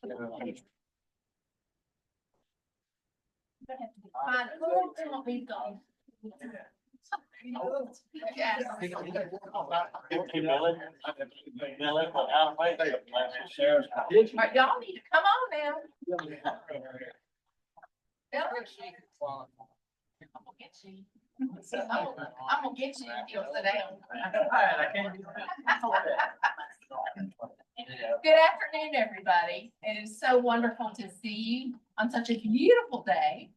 Fine. Oh, you want me to go? Yes. All right, y'all need to come on now. I'm gonna get you. I'm gonna get you if you'll sit down. Good afternoon, everybody. It is so wonderful to see you on such a beautiful day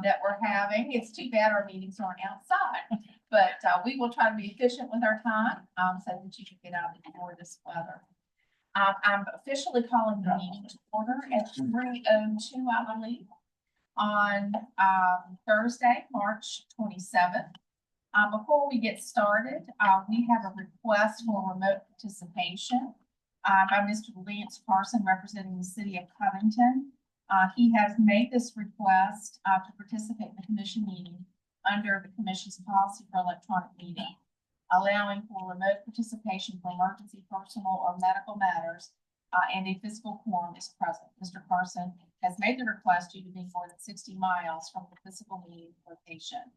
that we're having. It's too bad our meetings aren't outside, but we will try to be efficient with our time so that you can get out and enjoy this weather. I'm officially calling the meeting to order at 3:02, I believe, on Thursday, March 27th. Before we get started, we have a request for remote participation by Mr. Lance Carson, representing the city of Covington. He has made this request to participate in the commission meeting under the commission's policy for electronic meeting, allowing for remote participation for emergency, personal, or medical matters, and a physical quorum is present. Mr. Carson has made the request due to being more than 60 miles from the physical meeting location.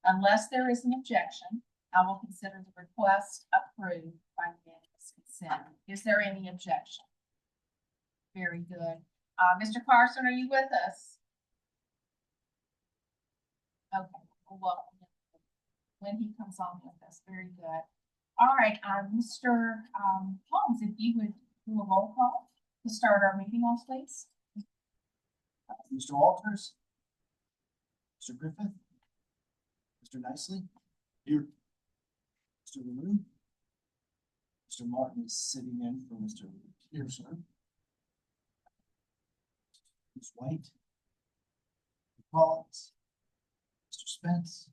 Unless there is an objection, I will consider the request approved by unanimous consent. Is there any objection? Very good. Mr. Carson, are you with us? Okay, well, welcome when he comes on with us. Very good. All right, Mr. Holmes, if you would do a roll call to start our meeting off, please. Mr. Walters, Mr. Griffith, Mr. Nicely, here. Mr. LaRue, Mr. Martin is sitting in for Mr. Pearson. Ms. White, Mr. Collins, Mr. Spence,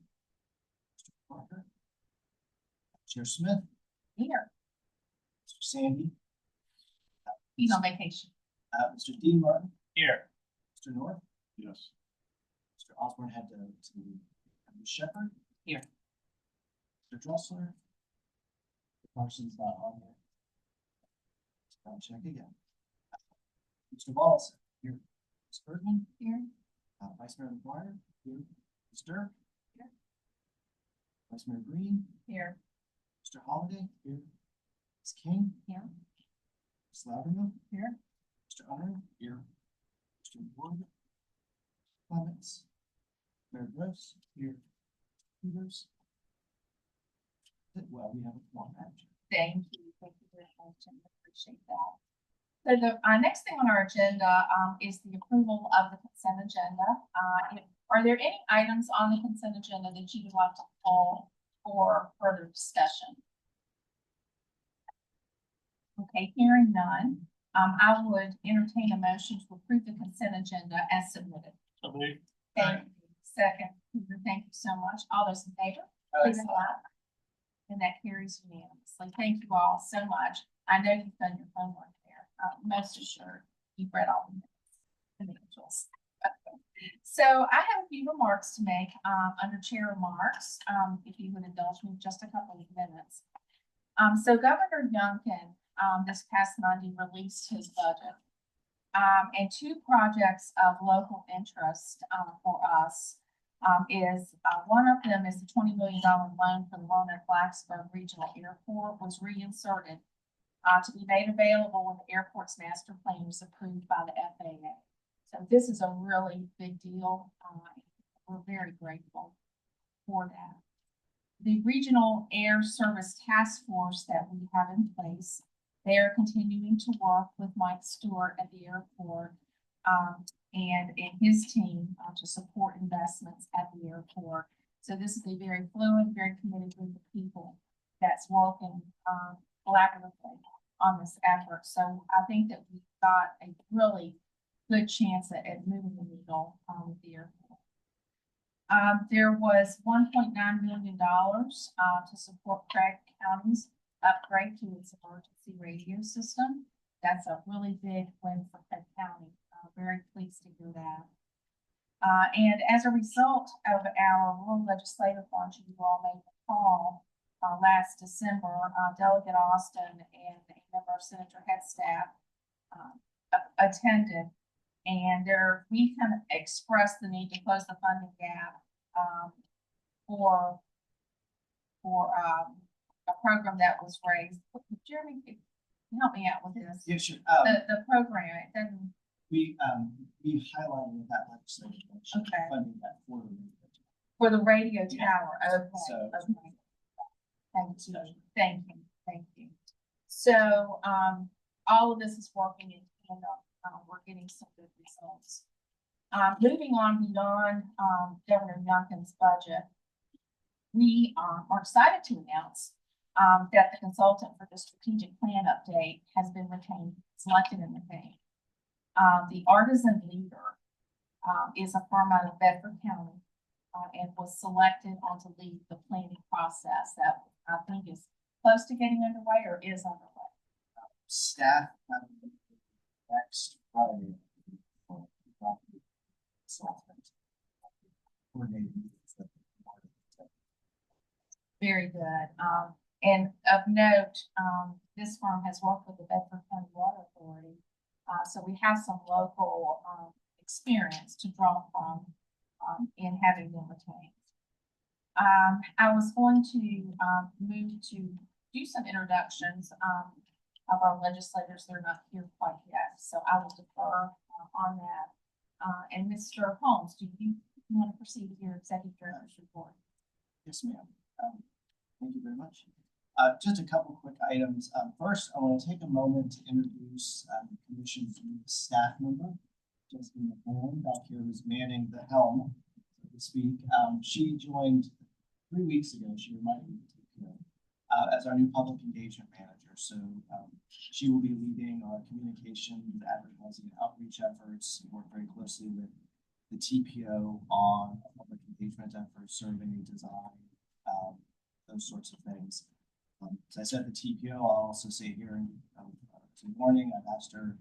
Mr. Parker, Chair Smith, Here. Mr. Sandy, He's on vacation. Mr. Dean Martin, Here. Mr. North, Yes. Mr. Osborne had to Ms. Shepherd. Here. Mr. Dressler. The Carson's not on there. Let's check again. Mr. Wallace, here. Ms. Bergman, Here. Vice Mayor McGuire, here. Ms. Dirk, here. Vice Mayor Green, Here. Mr. Holliday, here. Ms. King, Here. Ms. Loudermilk, Here. Mr. Unner, here. Mr. Wood, Clements, Mayor Gross, here. Peters. Well, we have a one action. Thank you. Thank you very much. I appreciate that. So the next thing on our agenda is the approval of the consent agenda. Are there any items on the consent agenda that you would like to pull for further discussion? Okay, hearing none, I would entertain a motion to approve the consent agenda as submitted. Okay. Thank you. Second, thank you so much. All those in favor, please say aye. And that carries unanimously. Thank you all so much. I know you've done your homework there. Most assured, you've read all the minutes. So I have a few remarks to make under chair remarks. If you would indulge me just a couple of minutes. So Governor Youngkin this past Monday released his budget. And two projects of local interest for us is one of them is the $20 million loan for the Roanoke Valley-Alleghany Regional Airport was reinserted to be made available when the airport's master plan was approved by the FAA. So this is a really big deal. We're very grateful for that. The Regional Air Service Task Force that we have in place, they are continuing to work with Mike Stewart at the airport and his team to support investments at the airport. So this is a very fluid, very committed group of people that's working collaboratively on this effort. So I think that we've got a really good chance at moving the needle with the airport. There was $1.9 million to support Craig County's upgrade to its emergency radio system. That's a really big win for Craig County. Very pleased to hear that. And as a result of our rural legislative launch, you all may recall last December, Delegate Austin and a member of Senator Head staff attended. And we kind of expressed the need to close the funding gap, for, a program that was raised. Jeremy, can you help me out with this? Yeah, sure. The program, it doesn't, We highlighted that legislation. Okay. Funding that for the radio tower, okay, So- okay. Thank you. So, all of this is working in tandem, we're getting some good results. Moving on beyond, Governor Youngkin's budget, we, are excited to announce, that the consultant for the strategic plan update has been retained, selected and retained. The Artisan Leader, is a firm out of Bedford County, and was selected on to lead the planning process that I think is close to getting underway or is underway. Staff have next Friday. Very good. And of note, this firm has worked with the Bedford County Water Authority. So we have some local, experience to draw from, in having them retained. I was going to, move to do some introductions, of our legislators. They're not here quite yet, so I will defer, on that. And Mr. Holmes, do you want to proceed with your executive director's report? Yes, ma'am. Thank you very much. Just a couple quick items. First, I want to take a moment to introduce the commission's new staff member, Justin McMahon, back here, who's manning the helm, so to speak. She joined 3 weeks ago. She reminded me as our new public engagement manager. So she will be leading our communications, advertising, and outreach efforts, and work very closely with the TPO on public engagement efforts, survey design, those sorts of things. As I said, the TPO, I'll also say here this morning, I've asked her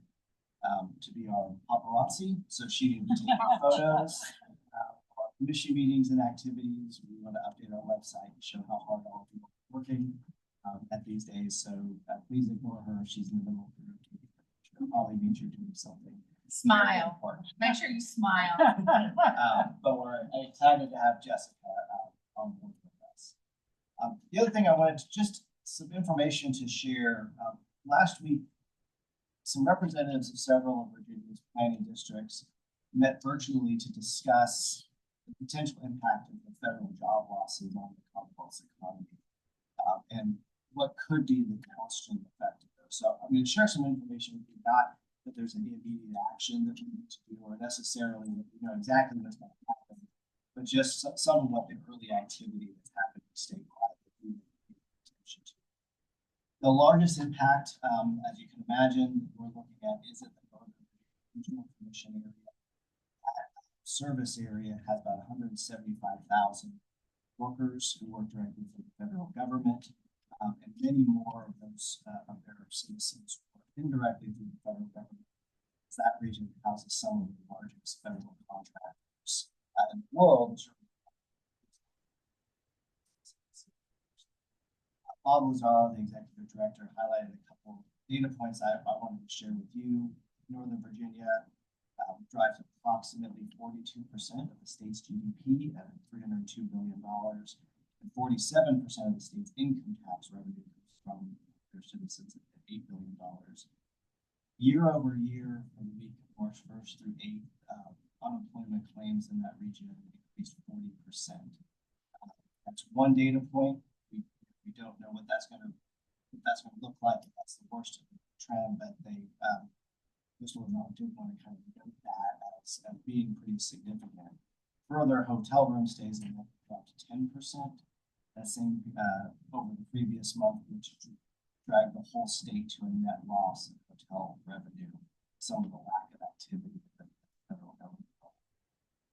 to be our paparazzi, so she can be taking photos of our commission meetings and activities. We want to update our website and show how hard all of you are working at these days. So please ignore her. She's in the middle of her routine. It probably means you're doing something. Smile. Make sure you smile. But we're excited to have Jessica on board with us. The other thing I wanted to just some information to share. Last week, some representatives of several of Virginia's planning districts met virtually to discuss the potential impact of the federal job losses on the Commonwealth's economy and what could be the downstream effect of those. So I'm going to share some information with you, not that there's any immediate action that we need to do or necessarily that we know exactly what's going to happen, but just some of what the early activity that's happening statewide that we need to pay attention to. The largest impact, as you can imagine, we're looking at is in the Roanoke Regional Commission area. That service area has about 175,000 workers who work directly for the federal government, and many more of those of their citizens work indirectly through the federal government. That region houses some of the largest federal contractors in the world. Bob Lazaro, the executive director, highlighted a couple of data points I wanted to share with you. Northern Virginia drives approximately 42% of the state's GDP at $302 billion, and 47% of the state's income tax revenue comes from their citizens at $8 billion. Year over year, from the week of March 1st through 8th, unemployment claims in that region increased 40%. That's one data point. We don't know what that's going to look like. If that's the worst trend, but they most of them do want to kind of note that as being pretty significant. Further, hotel room stays in dropped 10%. That same over the previous month, which dragged the whole state to a net loss in hotel revenue. Some of the lack of activity that the federal government.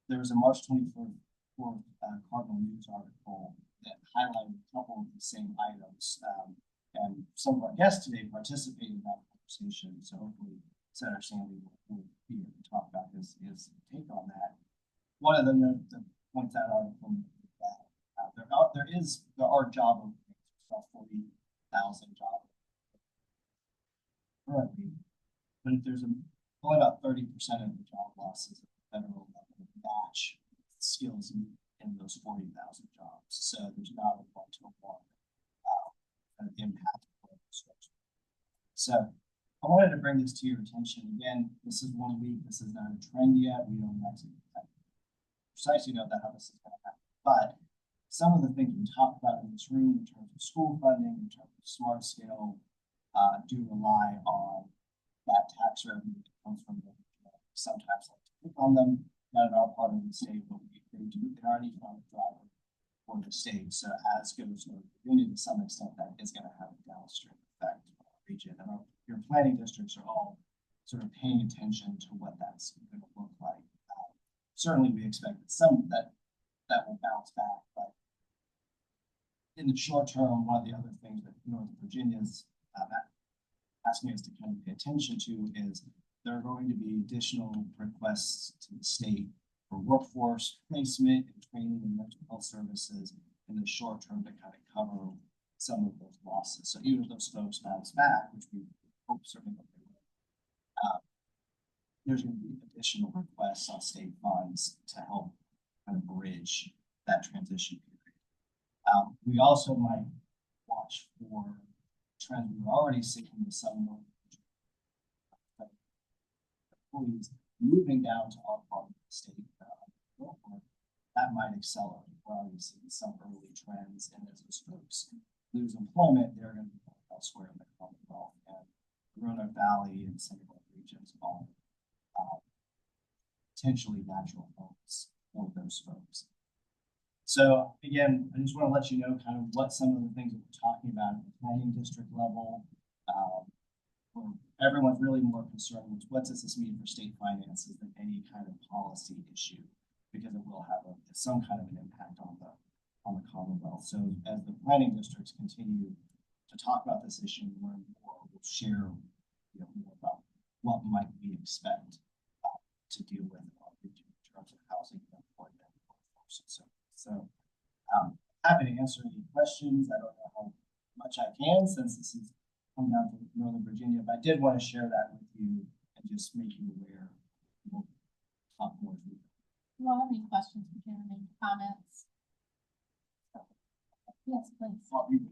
There was a March 24th Cardinal News article that highlighted a couple of the same items, and some of our guests today participated in that conversation. So hopefully, Senator Sandy will be able to talk about his take on that. One of them to point that article that there are job openings, about 40,000 jobs currently, but if there's 30% of the job losses at the federal level match skills in those 40,000 jobs. So there's not a one-to-one kind of impact of those folks. So I wanted to bring this to your attention. Again, this is 1 week. This is not a trend yet. We don't actually precisely know how this is going to happen. But some of the things we talked about in this room in terms of school funding, in terms of smart scale, do rely on that tax revenue that comes from them. Sometimes like to click on them, not in our part of the state, but they already found a driver for the state. So as goes Northern Virginia, to some extent, that is going to have a downstream effect on our region. And your planning districts are all sort of paying attention to what that's going to look like. Certainly, we expect that that will bounce back, but in the short term, one of the other things that Northern Virginia is asking us to kind of pay attention to is there are going to be additional requests to the state for workforce placement and training and mental health services in the short term to kind of cover some of those losses. So even if those folks bounce back, which we hope certainly that they will, there's going to be additional requests on state funds to help kind of bridge that transition period. We also might watch for trends we're already seeing with some employees moving down to our part of the state. That might accelerate. We're already seeing some early trends, and as those folks lose employment, they're going to be elsewhere in the Commonwealth, and the Roanoke Valley and some of our regions are potentially natural homes for those folks. So again, I just want to let you know kind of what some of the things that we're talking about at the planning district level. Everyone's really more concerned with what does this mean for state finances than any kind of policy issue, because it will have some kind of an impact on the Commonwealth. So as the planning districts continue to talk about this issue more and more, we'll share more about what might we expect to deal with in terms of housing and employment and workforce and so on. So happy to answer any questions. I don't know how much I can since this is coming down to Northern Virginia, but I did want to share that with you and just make you aware. We'll talk more. Do you all have any questions for Jeremy? Comments? Yes, please. Well, we would,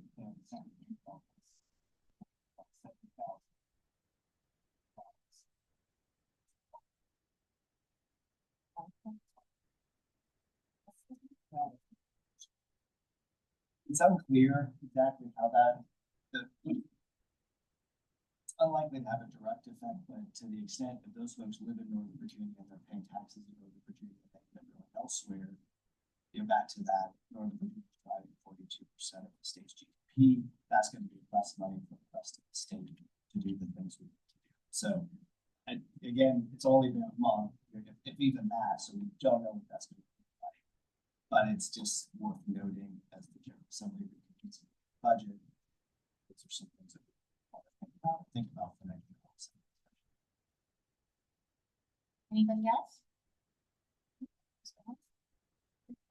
it's unclear exactly how it's unlikely to have a direct effect, but to the extent that those folks live in Northern Virginia and they're paying taxes in Northern Virginia that they're going elsewhere, back to that, Northern Virginia is driving 42% of the state's GDP. That's going to be less money for the rest of the state to do the things we need to do. So, and again, it's only been a month, if even that, so we don't know what that's going to be like. But it's just worth noting as the General Assembly reviews the budget. Those are some things that we want to think about for next year. Anybody else?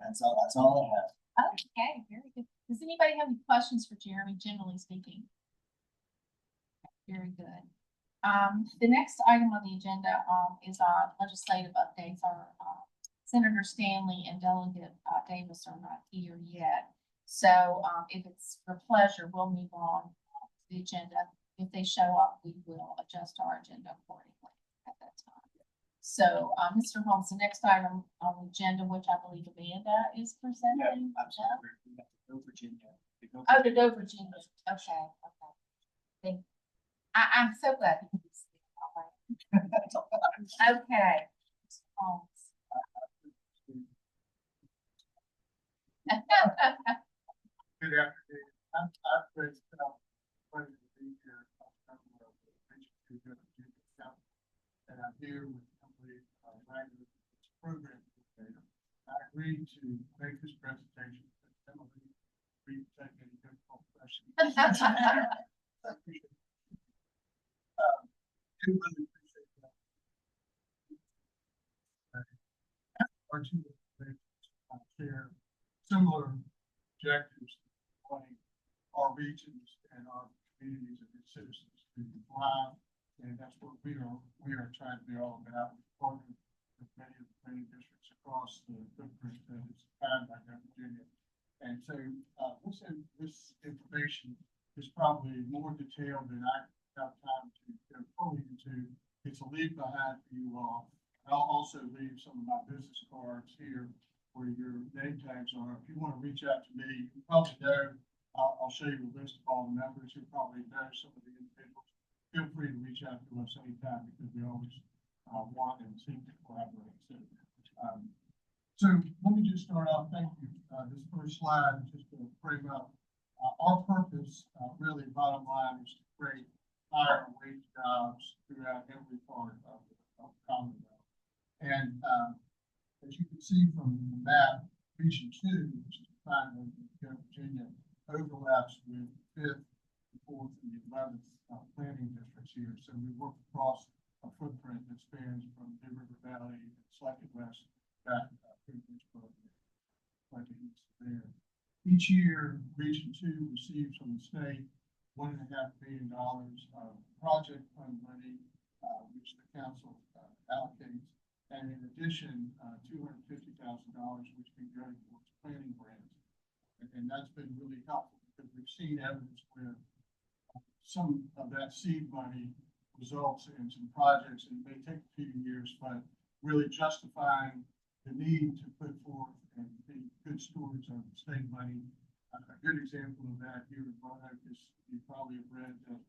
That's all I have. Okay, very good. Does anybody have any questions for Jeremy, generally speaking? Very good. The next item on the agenda is our legislative updates. Our Senator Stanley and Delegate Davis are not here yet. So if it's your pleasure, we'll move on to the agenda. If they show up, we will adjust our agenda accordingly at that time. So, Mr. Holmes, the next item on the agenda, which I believe Amanda is presenting. Yeah, absolutely. We have to go Virginia. To go Virginia. Okay. Thank you. I'm so glad you can see it. Okay. Mr. Holmes. Good afternoon. I've been pleasure to be here. And I'm here with the company program. I agreed to make this presentation. Emily, we take any difficult questions. I do really appreciate that. Our two share similar objectives for our regions and our communities and its citizens to thrive, and that's what we are trying to be all about. out, we partner with many of the planning districts across the footprint that is defined by Virginia. And so, this information is probably more detailed than I have time to go fully into. It's a leave behind for you all. I'll also leave some of my business cards here where your name tags are. If you want to reach out to me, you probably know, I'll show you a list of all the members. You probably know some of the individuals. Feel free to reach out to us anytime because we always want and seek to collaborate. So let me just start off. Thank you. This first slide, just to frame up our purpose, really bottom line is to create higher wage jobs throughout every part of the Commonwealth. And as you can see from the map, Region 2, which is defined in Virginia, overlaps with 5th, 4th, and 11th planning districts here. So we work across a footprint that spans from New River Valley and slightly west back through Lynchburg, slightly east there. Each year, Region 2 receives from the state $1.5 billion of project fund money, which the council allocates, and in addition, $250,000, which can go towards planning grants. And that's been really helpful because we've seen evidence where some of that seed money results in some projects, and it may take a few years, but really justifying the need to put forth and be good stewards of state money. A good example of that here in Roanoke is, you probably have read that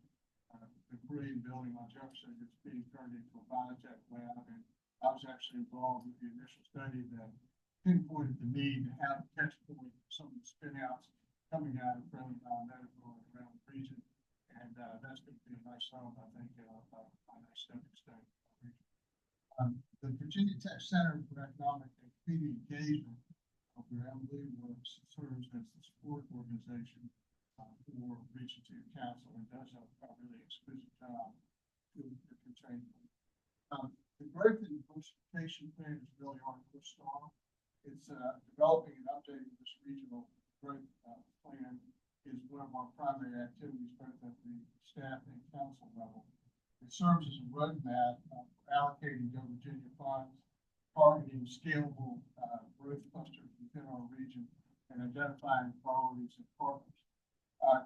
the Korean building on Jefferson is being turned into a biotech lab, and I was actually involved with the initial study that pinpointed the need to have a catch point for some of the spin outs coming out of friendly biomedical and around the region. And that's going to be a nice home, I think, a nice stepping stone. The Virginia Tech Center for Economic and Community Engagement, where Emily works, serves as the support organization for Region 2 Council and does a really exquisite job to contain. The growth and diversification plan is really our first star. It's developing and updating this regional growth plan is one of our primary activities, both at the staff and council level. It serves as a roadmap for allocating Go Virginia funds, targeting scalable growth clusters within our region, and identifying priorities and partners.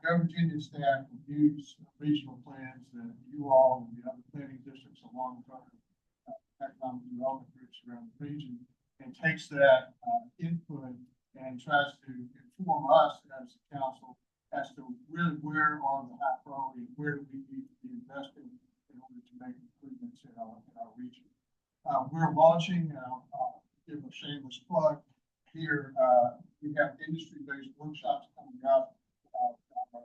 Go Virginia staff reviews regional plans that you all and the other planning districts along with other economic development groups around the region, and takes that input and tries to inform us as the council as to really where are the high priorities, where do we need to be investing in order to make improvements in our region. We're launching, I'll give a shameless plug here, we have industry-based workshops coming up, our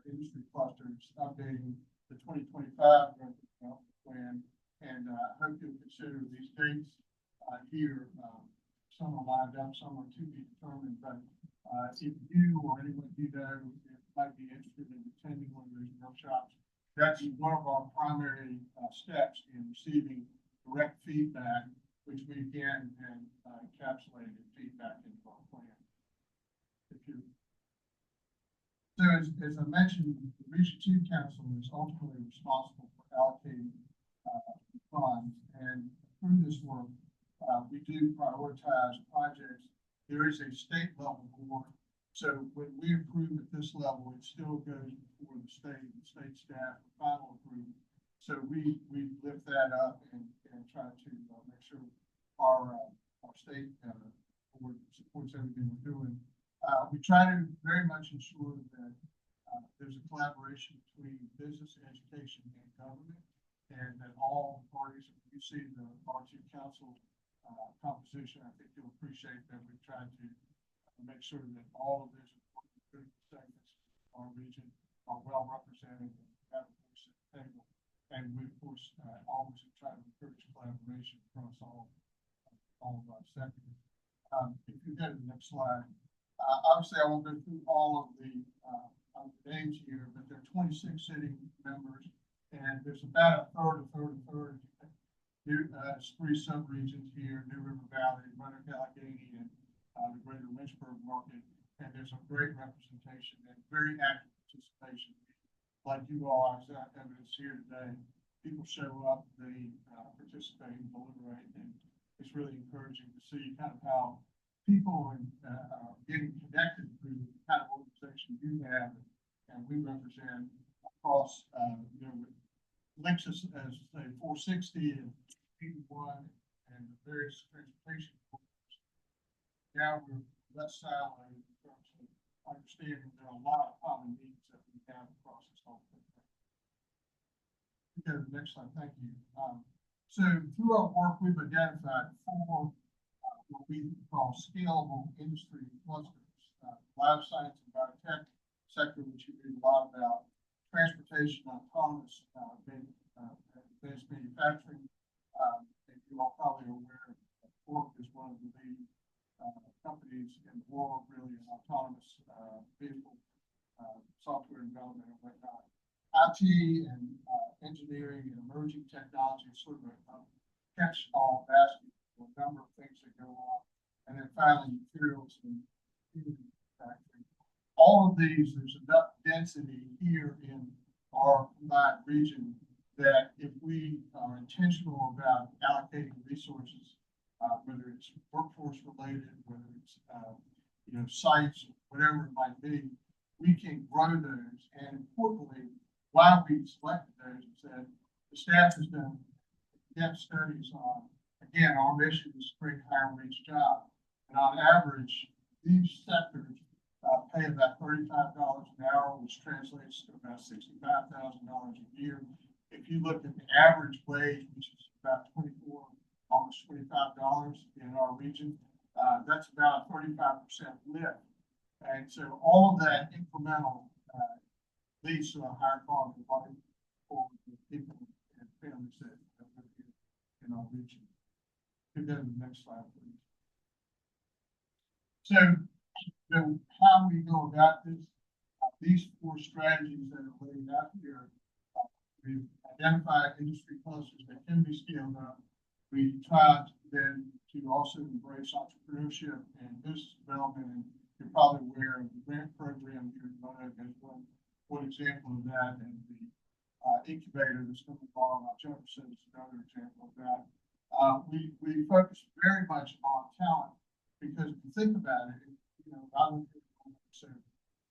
industry clusters, updating the 2025 growth development plan, and I hope you'll consider these dates here. Some are lined up, some are to be determined, but if you or anyone you know might be interested in attending one of those workshops, that's one of our primary steps in receiving direct feedback, which we again and encapsulated feedback into our plan. So as I mentioned, the Region 2 Council is ultimately responsible for allocating funds, and through this work, we do prioritize projects. There is a state level board, so when we approve at this level, it still goes before the state staff for final approval. So we lift that up and try to make sure our state board supports everything we're doing. We try to very much ensure that there's a collaboration between business, education, and government, and that all parties, if you see the R2 Council composition, I think you'll appreciate that we've tried to make sure that all of these important segments of our region are well represented and have a voice at the table. And we, of course, always try to encourage collaboration across all of our sectors. If you go to the next slide, obviously I won't go through all of the names here, but there are 26 sitting members, and there's about a third. There's 3 sub-regions here: New River Valley, Roanoke Valley-Alleghany, and the greater Lynchburg market. And there's a great representation and very active participation. Like you all, I was evidence here today. people show up, they participate and deliberate, and it's really encouraging to see kind of how people are getting connected through the kind of organization you have and we represent across, with links as say 460 and 81 and the various transportation corridors. Now we're less siloed in terms of understanding there are a lot of common needs that we have across this whole thing. Go to the next slide, thank you. So through our work, we've identified four what we call scalable industry clusters: life science and biotech sector, which you read a lot about; transportation, autonomous, advanced manufacturing. And you all probably are aware that RVARC is one of the leading companies in the world, really, in autonomous vehicle software development and whatnot. IT and engineering and emerging technology is sort of a catch-all basket for a number of things that go on. And then finally, materials and manufacturing. All of these, there's enough density here in our combined region that if we are intentional about allocating resources, whether it's workforce related, whether it's sites, whatever it might be, we can grow those. And importantly, why we selected those is that the staff has done in-depth studies on, again, our mission is to bring higher wage jobs. And on average, these sectors pay about $35 an hour, which translates to about $65,000 a year. If you look at the average wage, which is about almost $25 in our region, that's about a 35% lift. And so all of that incremental leads to a higher quality of life for the people and families that live here in our region. Could go to the next slide, please. So, how we go about this, these four strategies that are laid out here, we've identified industry clusters that can be scaled up. We try then to also embrace entrepreneurship and business development. And you're probably aware of the grant program here in Roanoke as one example of that, and the incubator that's going to involve Jefferson is another example of that. We focus very much on talent because if you think about it, I look at so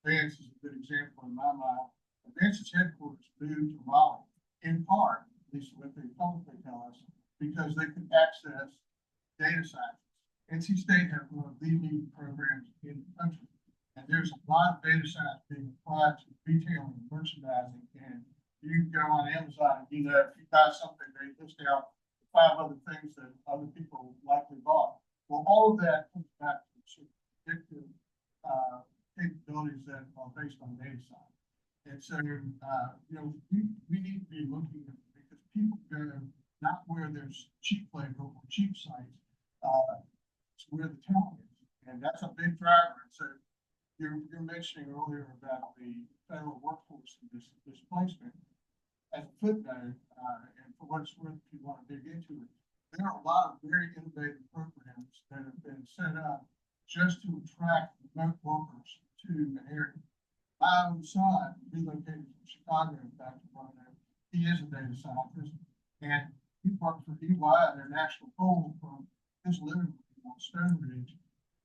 Vance is a good example in my mind. Vance's headquarters moved to Raleigh in part, at least what they publicly tell us, because they could access data science. NC State has one of the leading programs in the country. And there's a lot of data science being applied to retailing and merchandising. And you can go on Amazon and if you buy something, they list out 5 other things that other people likely bought. Well, all of that comes back to sort of predictive capabilities that are based on data science. And so, we need to be looking at it because people go not where there's cheap labor or cheap sites, it's where the talent is. And that's a big driver. And so, you're mentioning earlier about the federal workforce and displacement. As a footnote, and for what it's worth, if you want to dig into it, there are a lot of very innovative programs that have been set up just to attract remote workers to an area. My own son relocated from Chicago back to Roanoke. He is a data scientist, and he worked for EY and their national goal from his living room on Stone Ridge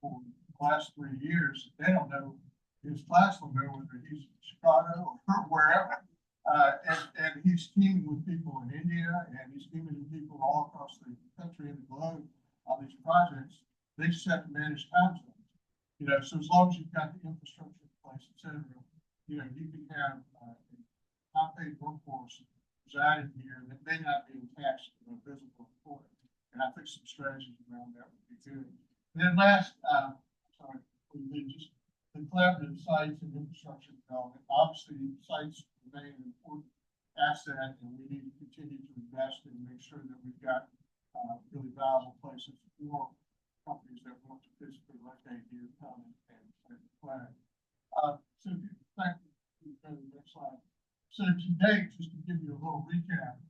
for last 3 years. They don't know, his class will know whether he's in Chicago or wherever. And he's teaming with people in India, and he's teaming with people all across the country and the globe on these projects. They just have to manage time zones. So as long as you've got the infrastructure in place, et cetera, you can have a high-paid workforce residing here that may not be attached to a visible employer. And I think some strategies around that would be good. And then last, just the collaborative sites and infrastructure development. Obviously, sites remain an important asset, and we need to continue to invest and make sure that we've got really valuable places for companies that want to physically locate here, come and plant the flag. So, thank you. Go to the next slide. So, to date, just to give you a little recap,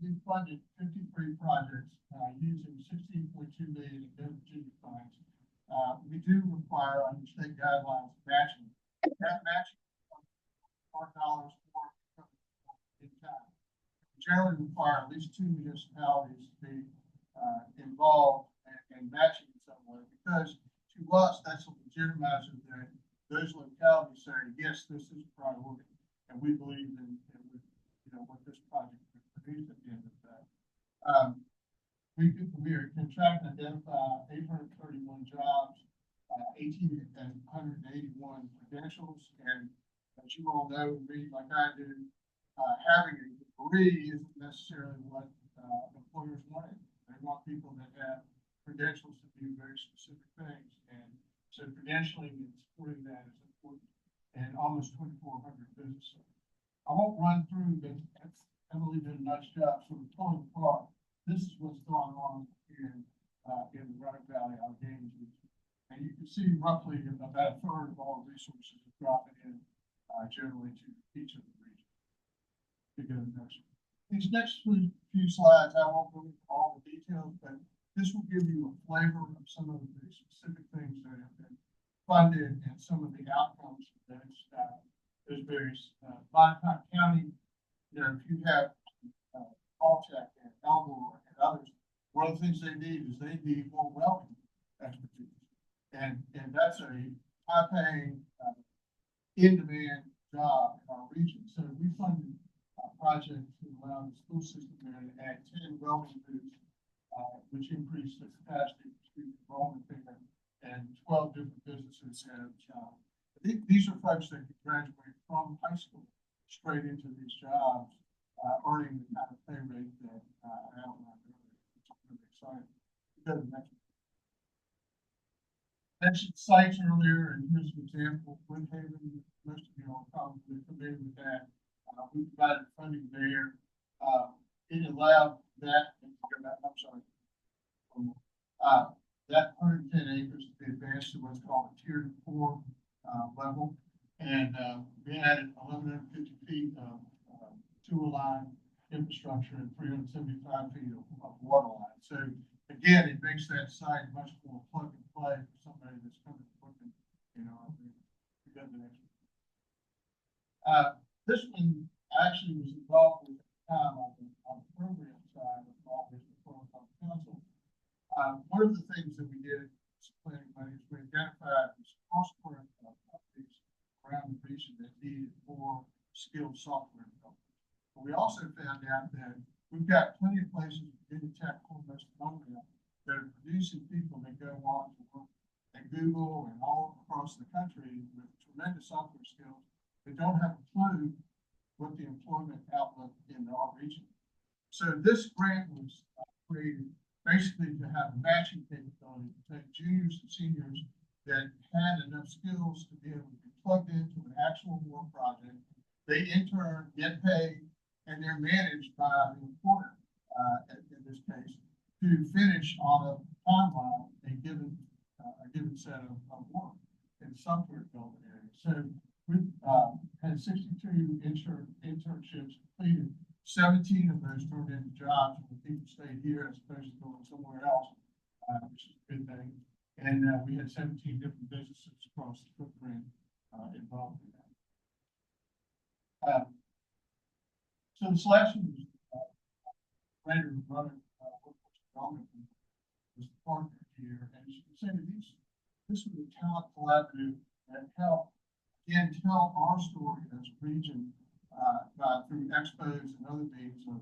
we funded 53 projects using $16.2 million in Virginia funds. We do require under state guidelines matching. That matching $4 more in time. Generally require at least 2 municipalities to be involved and matching in some way, because to us, that's a legitimizer that those localities say, yes, this is a priority, and we believe in what this project could produce at the end of the day. We can track and identify 831 jobs, 1,881 credentials, and as you all know and read like I do, having a degree isn't necessarily what employers want. They want people that have credentials to do very specific things, and so credentialing and supporting that is important. And almost 2,400 businesses. I won't run through, but Emily did a nice job sort of pulling apart. This is what's going on in the Roanoke Valley-Alleghany region. And you can see roughly about a third of all resources are dropping in generally to each of the regions. To go to the next one. These next few slides, I won't go into all the details, but this will give you a flavor of some of the specific things that have been funded and some of the outcomes of those various Roanoke County. If you have Allcheck and Elmore and others, one of the things they need is they need more welding expertise. And that's a high-paying, in-demand job in our region. So we funded a project to allow the school system there to add 10 welding booths, which increased the capacity for student enrollment there, and 12 different businesses have jobs. These are folks that can graduate from high school straight into these jobs, earning the kind of pay rate that I outlined earlier. It's really exciting. Go to the next one. Mentioned sites earlier, and here's an example. Woodhaven, most of you are probably familiar with that. We provided funding there. It allowed that, I'm sorry, that 110 acres to be advanced to what's called a tier 4 level, and we added 1,150 feet of sewer line infrastructure and 375 feet of water line. So again, it makes that site much more plug and play for somebody that's coming to looking, we got the next one. This one actually was involved with at the time on the program side, involved with the Roanoke Council. One of the things that we did as planning money is we identified this cross-current of companies around the region that needed more skilled software development. But we also found out that we've got plenty of places in the tech almost program that are producing people that go on to work at Google and all across the country with tremendous software skills that don't have a clue what the employment outlook in our region. So this grant was created basically to have a matching capability to take juniors and seniors that had enough skills to be able to be plugged into an actual work project. They intern, get paid, and they're managed by the employer, in this case, to finish on a timeline a given set of work in software development area. So we had 62 internships completed. 17 of those turned into jobs when people stayed here as opposed to going somewhere else, which is a good thing. And we had 17 different businesses across the footprint involved in that. So the selection was Ranger Brother Workforce Development was the partner here, and as you can see, this was a talent collaborative that helped again tell our story as a region through expos and other means of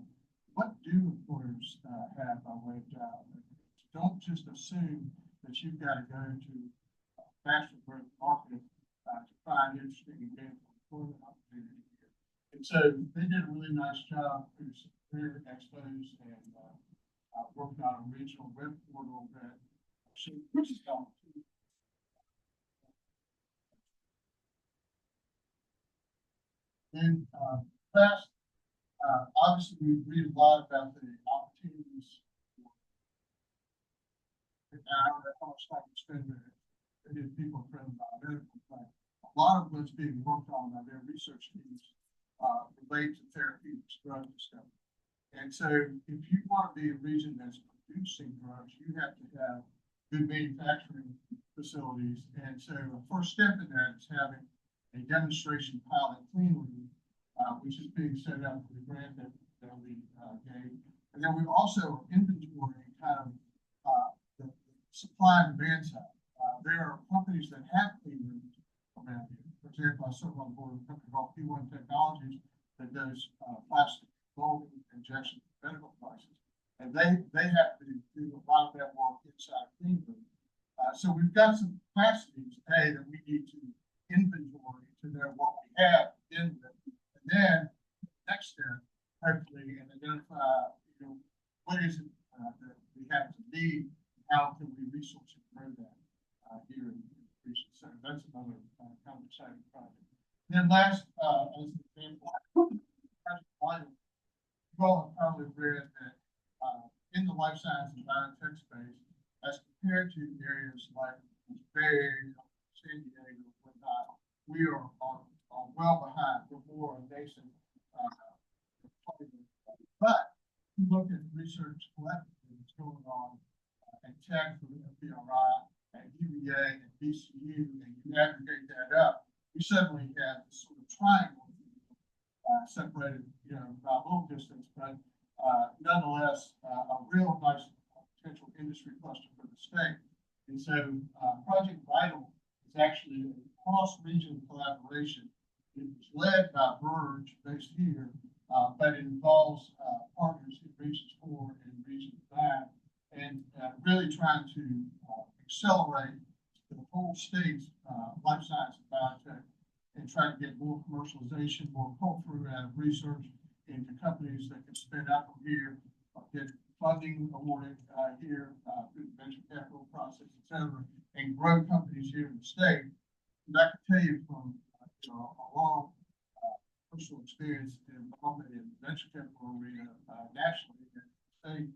what do employers have by way of job. Don't just assume that you've got to go to a faster growth market to find interesting and gainful employment opportunity here. And so they did a really nice job through some career expos and working on a regional web portal that which is going to. And last, obviously we read a lot about the opportunities. I don't know how much time to spend with it. People are friendly about medical, but a lot of what's being worked on by their research teams relate to therapeutic drug discovery. And so if you want to be a region that's producing drugs, you have to have good manufacturing facilities. And so the first step in that is having a demonstration pilot clean room, which is being set up with a grant that they'll be gained. And then we also inventory kind of the supply and demand side. There are companies that have clean rooms around here. For example, I serve on board with a company called P1 Technologies that does plastic molding injection for medical devices. And they have to do a lot of that work inside a clean room. So we've got some capacity today that we need to inventory to know what we have in them. And then next step, hopefully, and identify, what is it that we have to need, how can we resource and grow that here in the region. So that's another kind of exciting project. And then last, as an example, you've all probably read that in the life science and biotech space, as compared to areas like Bay Area, San Diego, whatnot, we are well behind. We're more a nascent. But you look at research collectively that's going on at Tech, FBRI, and UVA, and BCU, and you aggregate that up, we suddenly have this sort of triangle separated, by a little distance, but nonetheless, a real nice potential industry cluster for the state. And so Project Vital is actually a cross-region collaboration. It was led by Verge based here, but it involves partners in Regions 4 and Region 5, and really trying to accelerate the whole state's life science and biotech and try to get more commercialization, more pull-through out of research into companies that can spin up from here, get funding awarded here through the venture capital process, et cetera, and grow companies here in the state. And I can tell you from a long personal experience and involvement in the venture capital arena nationally in the state,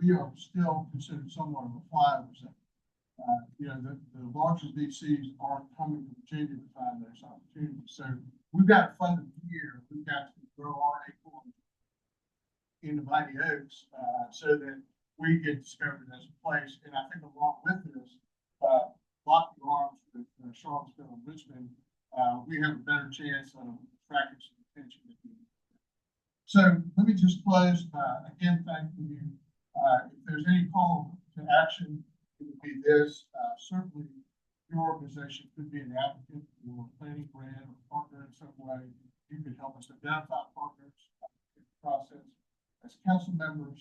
we are still considered somewhat of a flyover zone. The largest VCs aren't coming to Virginia to find those opportunities. So we've got to fund them here. We've got to grow our acorns in the Mighty Oaks so that we get discovered as a place. And I think along with this, locking arms with Charlottesville and Richmond, we have a better chance of attracting some attention. So let me just close again, thanking you. If there's any call to action, it would be this. Certainly, your organization could be an advocate for a planning grant or partner in some way. You could help us identify partners in the process. As council members,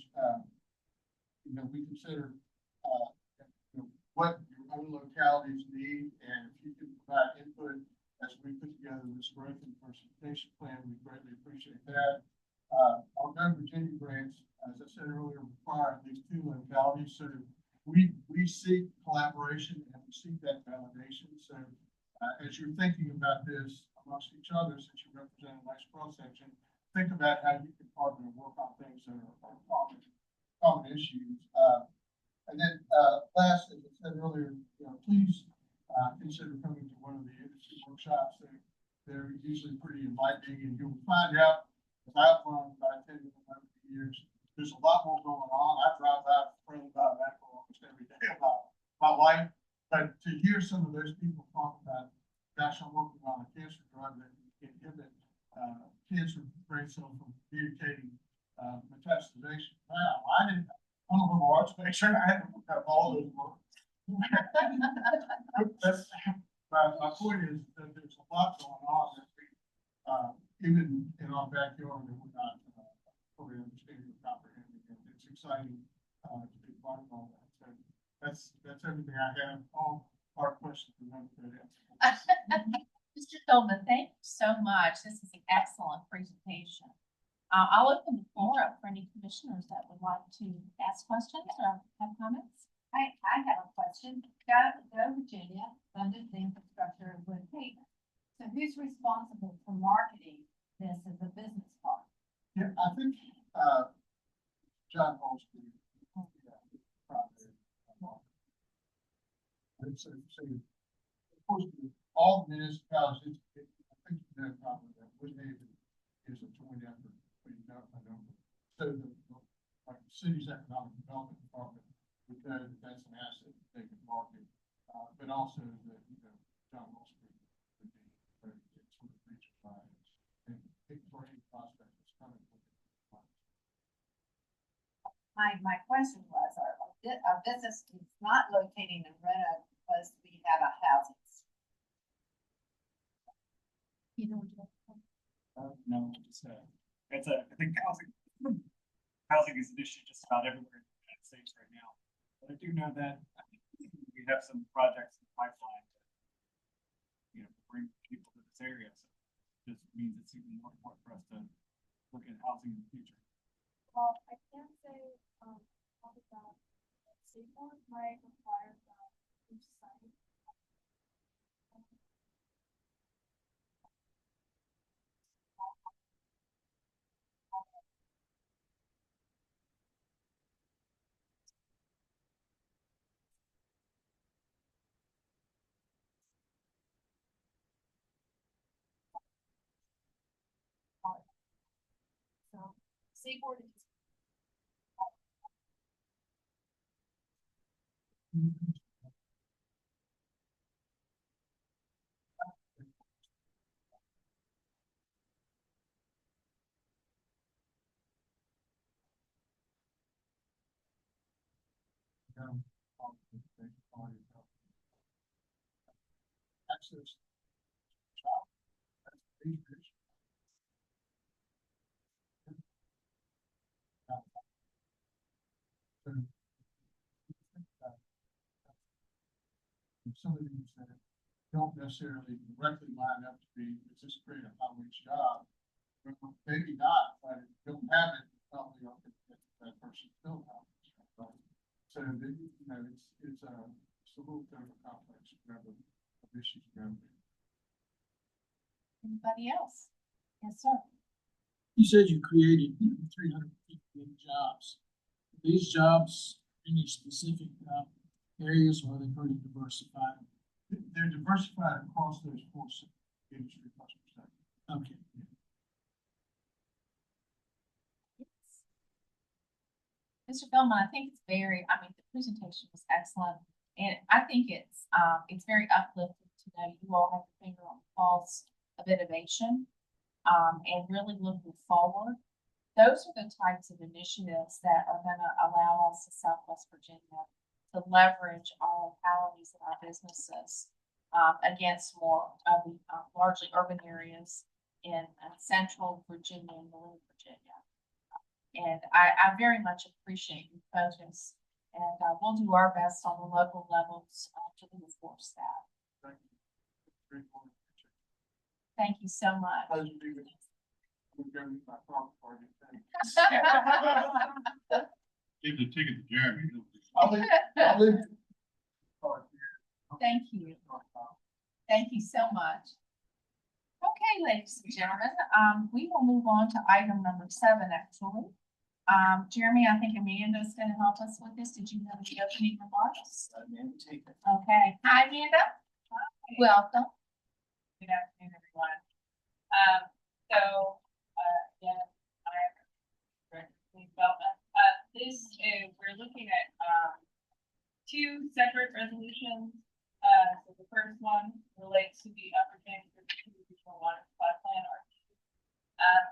we consider what your own localities need, and if you can provide input as we put together this growth and diversification plan, we greatly appreciate that. Our Go Virginia grants, as I said earlier, require at least 2 localities, so we seek collaboration and we seek that validation. So as you're thinking about this amongst each other, since you represent a nice cross section, think about how you can partner and work on things that are common issues. And then last, as I said earlier, please consider coming to one of the industry workshops. They're usually pretty enlightening, and you'll find out, as I've learned by attending them over the years, there's a lot more going on. I drive by friendly biomedical almost every day of my life, but to hear some of those people talk about, gosh, I'm working on a cancer drug that can inhibit cancer brain cell from communicating metastasization. Wow, I'm a little arts major, and I had to look up all those words. That's my point is that there's a lot going on that we, even in our backyard, that we're not fully understanding or comprehending. And it's exciting to be part of all that. So that's everything I have. All hard questions and none good answers. Mr. Goldman, thank you so much. This is an excellent presentation. I'll open the floor up for any commissioners that would like to ask questions or have comments. I have a question. Go Virginia funded the infrastructure of wood pavement. So who's responsible for marketing this as a business park? Yeah, I think John Holsby, so of course, all the municipalities, I think you know probably that Woodhaven is a joint effort between government. So the city's economic development department would know that that's an asset that they can market, but also that John Holsby would be very sort of reach by and big for any prospect that's coming from a business is not locating in Roanoke because we have a housing. You know, No, just, I think housing is an issue just about everywhere in the United States right now. But I do know that we have some projects in the pipeline to, bring people to this area. So this means it's even more important for us to look at housing in the future. Well, I can say, probably that Seaboard might require that each site. So Seaboard is Access. Child, that's dangerous. So, some of these that don't necessarily directly line up to be, it's just create a high-wage job. Maybe not, but if you don't have it, probably not gonna get that person still have it. So, it's a little bit of a complex web of issues around there. anybody else? Yes, sir. You said you created 350 jobs. Are these jobs any specific areas, or are they pretty diversified? They're diversified across those four industry clusters. Okay. Mr. Bellman, I think the presentation was excellent. And I think it's very uplifting to know you all have your finger on the pulse of innovation, and really looking forward. Those are the types of initiatives that are gonna allow us in Southwest Virginia to leverage our localities and our businesses, against more of the, largely urban areas in central Virginia and northern Virginia. And I very much appreciate your focus, and we'll do our best on the local levels to reinforce that. Thank you. Very important. Thank you so much. Pleasure to be with you. I'm gonna go to my farm party. Give the ticket to Jeremy. I'll leave. Thank you. Thank you so much. Okay, ladies and gentlemen, we will move on to item number 7, actually. Jeremy, I think Amanda's gonna help us with this. Did you have any opening remarks? Amanda, take it. Okay, hi, Amanda. Welcome. Good afternoon, everyone. Again, I am Director of Development. We're looking at, 2 separate resolutions. So the first one relates to the Upper James Regional Water Supply Plan,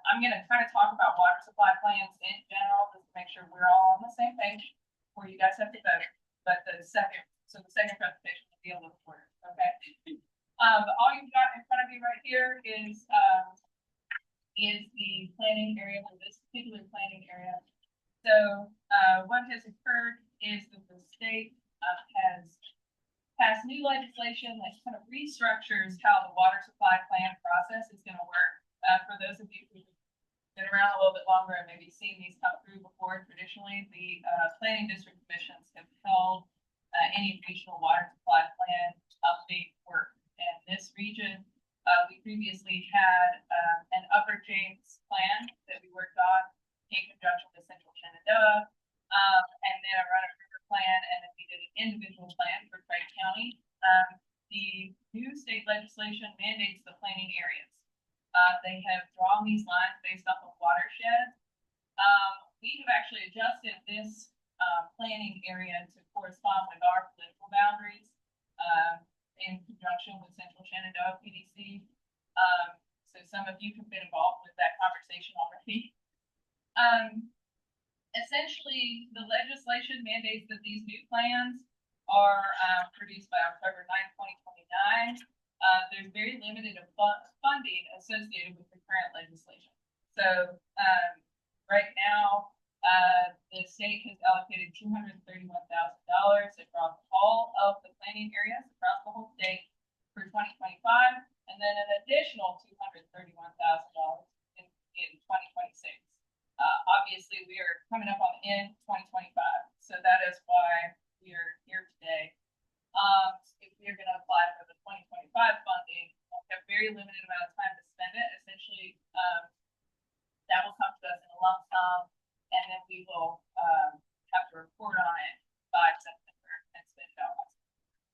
I'm gonna kind of talk about water supply plans in general, just to make sure we're all on the same page before you guys have to vote. But the second presentation will deal with water, okay? All you've got in front of you right here is the planning area for this particular planning area. So, what has occurred is that the state has passed new legislation that kind of restructures how the water supply plan process is going to work. For those of you who've been around a little bit longer and maybe seen these come through before, traditionally the planning district commissions have held any regional water supply plan update work. And this region, we previously had an Upper James plan that we worked on in conjunction with Central Shenandoah, and then a Roanoke River plan, and then we did an individual plan for Craig County. The new state legislation mandates the planning areas. They have drawn these lines based off of watershed. We have actually adjusted this planning area to correspond with our political boundaries in conjunction with Central Shenandoah PDC. So some of you have been involved with that conversation already. essentially, the legislation mandates that these new plans are, produced by October 9th, 2029. There's very limited funding associated with the current legislation. So, right now, the state has allocated $231,000 across all of the planning areas across the whole state for 2025, and then an additional $231,000 in 2026. Obviously, we are coming up on the end of 2025, so that is why we are here today. If we are going to apply for the 2025 funding, we'll have very limited amount of time to spend it. Essentially, that will come to us in a lump sum, and then we will have to report on it by September and spend it out.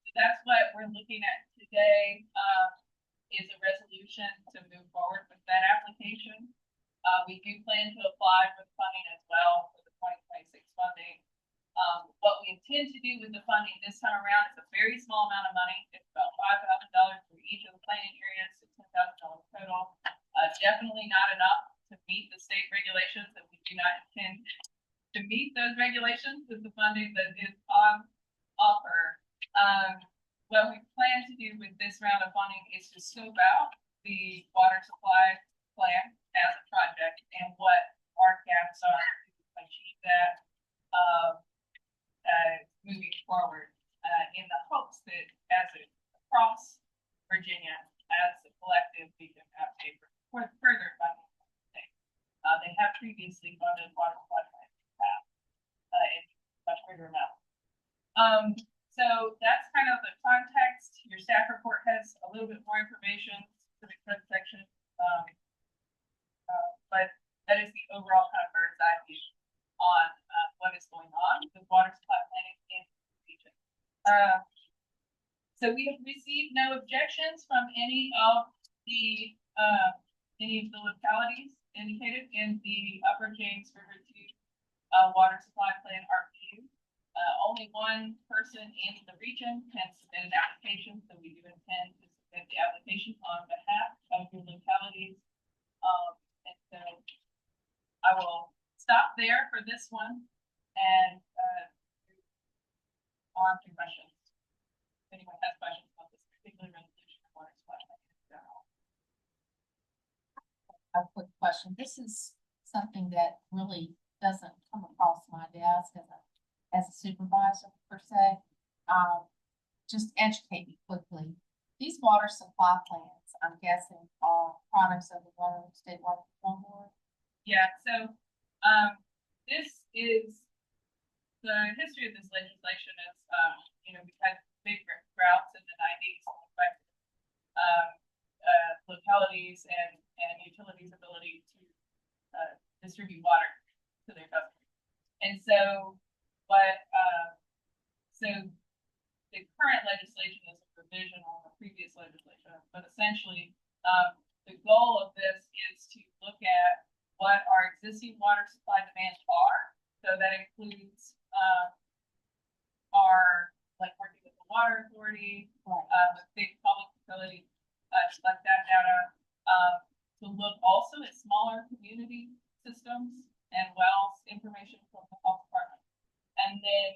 So that's what we're looking at today, is a resolution to move forward with that application. We do plan to apply for the funding as well for the 2026 funding. What we intend to do with the funding this time around is a very small amount of money. It's about $5,000 for each of the planning areas, so $10,000 total. Definitely not enough to meet the state regulations, and we do not intend to meet those regulations with the funding that is on offer. What we plan to do with this round of funding is to scope out the water supply plan as a project and what our gaps are to achieve that, moving forward, in the hopes that as across Virginia, as a collective, we can have a further funding. They have previously funded water supply plans in much greater amount. So that's kind of the context. Your staff report has a little bit more information, specific subsection, but that is the overall kind of bird's eye view on what is going on with water supply planning in the region. So we have received no objections from any of the localities indicated in the Upper James River 2 water supply plan RVU. Only one person in the region can submit an application, so we do intend to submit the application on behalf of your localities. And so I will stop there for this one and on to questions. If anyone has questions about this particular resolution of water supply in general. A quick question. This is something that really doesn't come across my desk as a supervisor per se. Just educate me quickly. These water supply plans, I'm guessing, are products of the Roanoke State Water Control Board. Yeah, so this is the history of this legislation is, we've had big droughts in the 90s, affected localities and utilities' ability to distribute water to their customers. And so so the current legislation is a revision on the previous legislation, but essentially the goal of this is to look at what our existing water supply demands are. So that includes our, like, working with the water authority, with big public facilities, to collect that data, to look also at smaller community systems and wells information from the health department. And then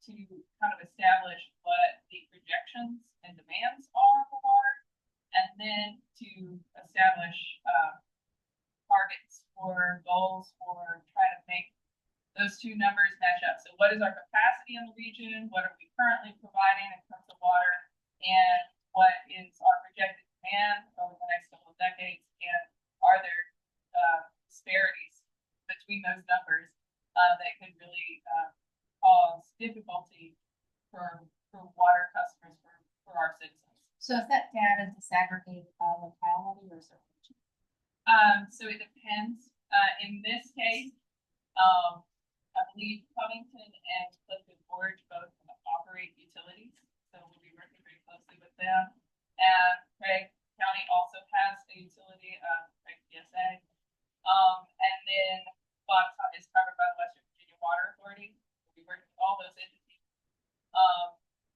to kind of establish what the projections and demands are for water, and then to establish targets or goals for trying to make those two numbers match up. So what is our capacity in the region? What are we currently providing in terms of water? And what is our projected demand over the next couple of decades? And are there disparities between those numbers that could really cause difficulty for water customers, for our citizens? So is that data disaggregated by locality or is it region? So it depends. In this case, I believe Covington and Clifton Forge both operate utilities, so we'll be working very closely with them. And Craig County also has a utility, Craig PSA. And then Bob's is covered by the Western Virginia Water Authority. We'll be working with all those entities.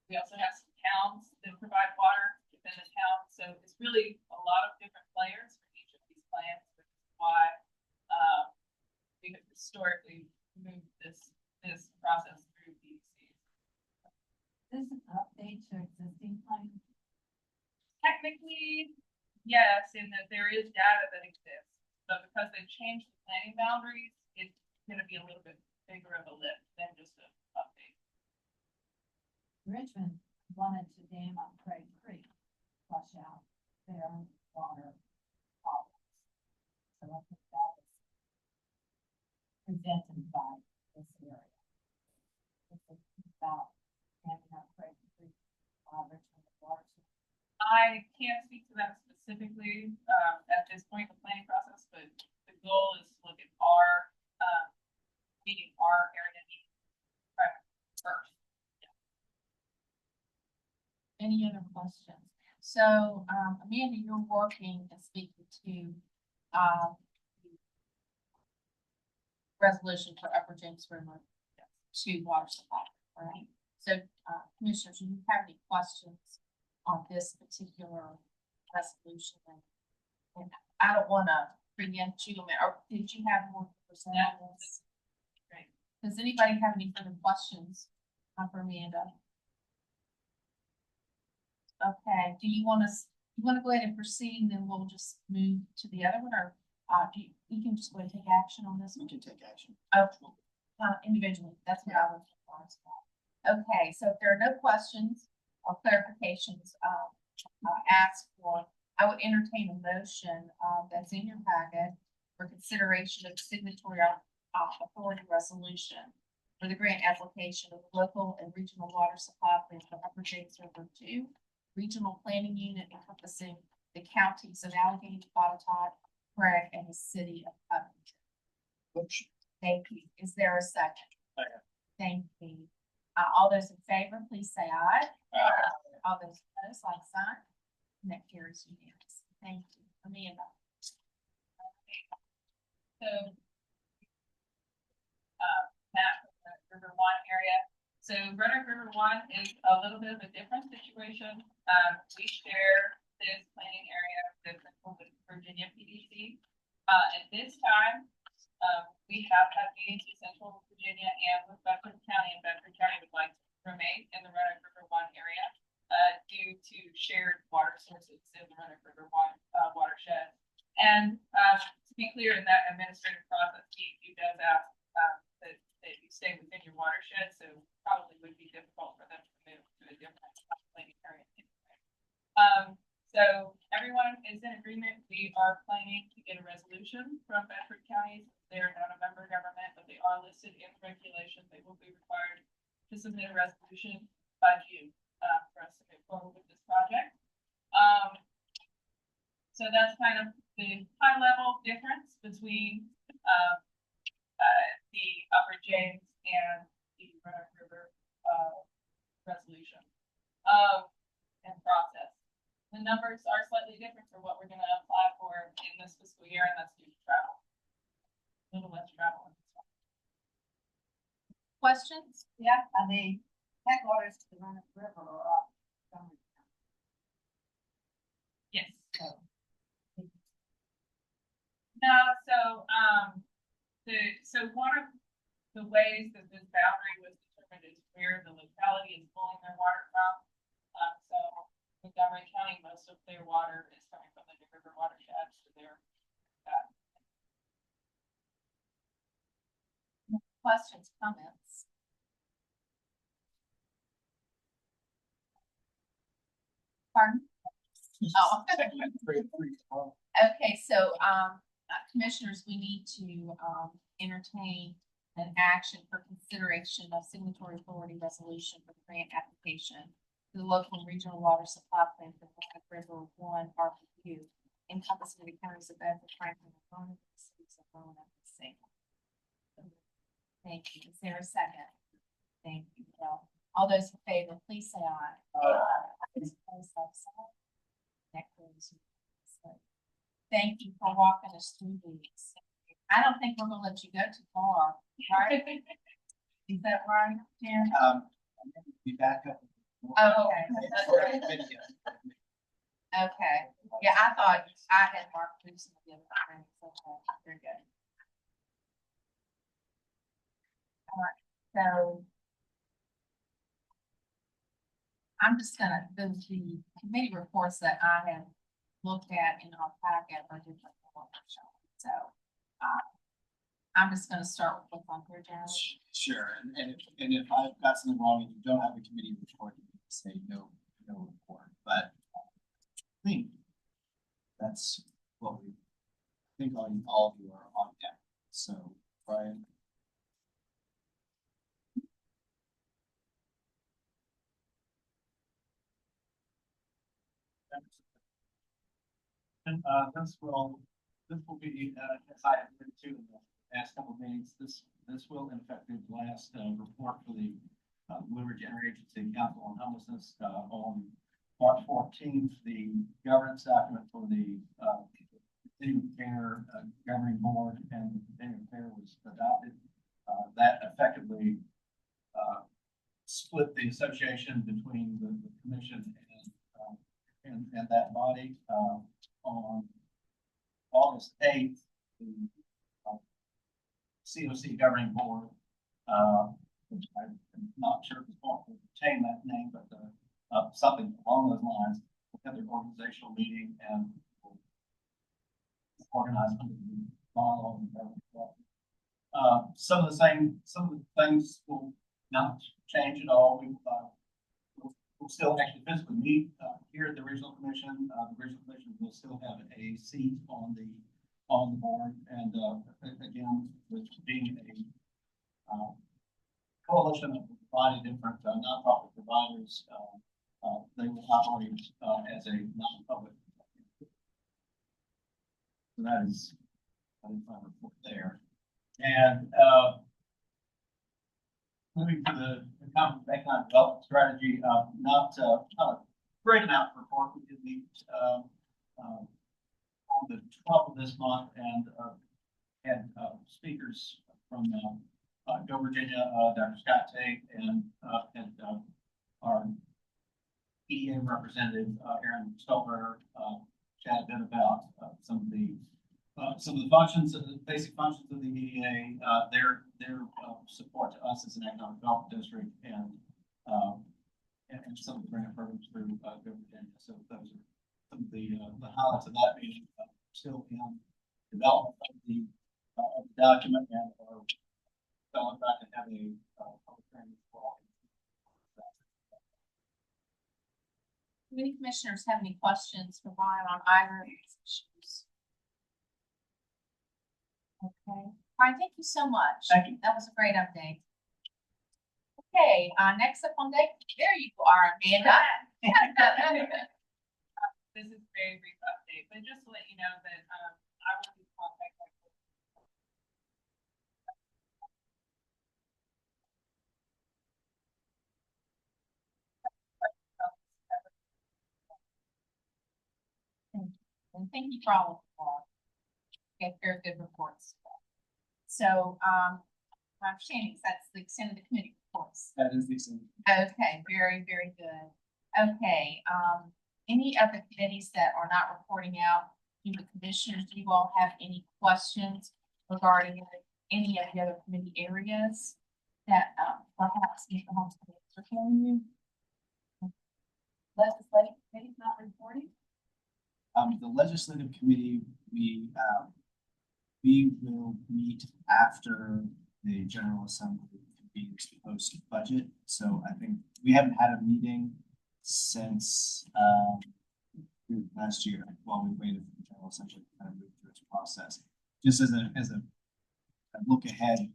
We also have some towns that provide water within the town, so it's really a lot of different players for each of these plans, which is why we have historically moved this an update to existing plans? Technically, yes, in that there is data that exists, but because they've changed the planning boundaries, it's gonna be a little bit bigger of a lift than just an update. Richmond wanted to dam up Craig Creek, flush out their water problems. So I think that was presented by this area. It's about damming up Craig Creek, Richmond water system. I can't speak to that specifically, at this point in the planning process, but the goal is to look at our, meeting our area needs first. Any other questions? So, Amanda, you're working and speaking to, the resolution for Upper James River to water supply, right? So, commissioners, do you have any questions on this particular resolution? And I don't wanna preempt you, or did you have more to present on this? Great. Does anybody have any further questions for Amanda? Okay, do you want us, you wanna go ahead and proceed, and then we'll just move to the other one, or, you can just go ahead and take action on this We one? can take action. Oh, individually, that's what I was. Okay, so if there are no questions or clarifications, asked for, I would entertain a motion, that's in your packet for consideration of signatory, authority resolution for the grant application of the local and regional water supply plan for Upper James River Two Regional Planning Unit encompassing the counties of Alleghany, Botetourt, Craig, and the city of Covington. Motion. Thank you. Is there a second? Second. Thank you. All those in favor, please say aye. All those opposed, like sign. And that carries unanimously. Thank you. Amanda. So, map of the River One area. So Roanoke River One is a little bit of a different situation. We share this planning area with Virginia PDC. At this time, we have had meetings with Central Virginia and with Bedford County, and Bedford County would like to remain in the Roanoke River One area, due to shared water sources in the Roanoke River One, watershed. And, to be clear, in that administrative process, DEQ does ask, that you stay within your watershed, so probably would be difficult for them to move to a different planning area. So everyone is in agreement. We are planning to get a resolution from Bedford County. They are not a member government, but they are listed in regulation. They will be required to submit a resolution by June, for us to move forward with this project. So that's kind of the high level difference between, the Upper James and the Roanoke River, resolution, and process. The numbers are slightly different for what we're gonna apply for in this fiscal year, and that's due to travel. A little less travel in this one. Questions? Yeah, the headwaters to the Roanoke River are up. Yes. So, No, so one of the ways that this boundary was determined is where the locality is pulling their water from. So Montgomery County, most of their water is coming from the New River watershed, so they're, Questions, comments? Pardon? Oh. Okay, so, commissioners, we need to, entertain an action for consideration of signatory authority resolution for the grant application to the local and regional water supply plan for Roanoke River One RVU, encompassing the counties of Bedford, Franklin, and Roanoke, and the cities of Roanoke and Salem. Thank you. Is there a second? Thank you. Well, all those in favor, please say aye. Those opposed, like sign. That carries unanimously. Thank you for walking us through these. I don't think we're gonna let you go too far, right? Is that right, Jen? I'm gonna be back up. Okay. Video. Okay, yeah, I thought I had marked through some of the other things. Okay, very good. All right, so I'm just gonna, the committee reports that I have looked at in our packet are different than what we're showing. So, I'm just gonna start with what's on here, Jeremy. Sure, and if I've got something wrong and you don't have a committee report, you can say no report, but I think that's what I think all of you are on deck. So, Brian. And this will be, as I have been to in the past couple of meetings, this will in effect be the last report for the Blue Ridge Interagency Council on Homelessness on March 14th. The governance document for the continuing care governing board and the continuing care was adopted. That effectively split the association between the commission and that body. On August 8th, the COC governing board, which I'm not sure if it's going to retain that name, but something along those lines, will have their organizational meeting and will organize under the bylaw and government. Some of the things will not change at all. We'll still actually physically meet here at the regional commission. The regional commission will still have a seat on the board, and again, with being a coalition of a variety of different nonprofit providers, they will operate as a non-public. So that is my report there, and moving to the economic development strategy, not a great amount to report. We did meet on the 12th of this month and had speakers from Go Virginia, Dr. Scott Tate, and our EDA representative, Aaron Stolberger, chat a bit about some of the functions, the basic functions of the EDA, their support to us as an economic development district, and some of the grant programs through Go Virginia. So those are some of the highlights of that meeting. Still in development of the document, and are going back and having a public training for all. Do any commissioners have any questions for Brian on either of these issues? Okay, Brian, thank you so much. Thank you. That was a great update. Okay, next up on deck, there you are, Amanda. This is a very brief update, but just to let you know that, I will be contacting. And thank you for all of get very good reports. So, my understanding is that's the extent of the committee reports. That is the extent. Okay, very, very good. Okay, any of the committees that are not reporting out to the commissioners, do you all have any questions regarding any of the other committee areas that perhaps Mr. Holmes can answer for you? Legislative committee not reporting? The legislative committee, we will meet after the General Assembly convenes the post budget. So I think we haven't had a meeting since last year while we waited for the General Assembly to kind of move through its process. Just as a look ahead,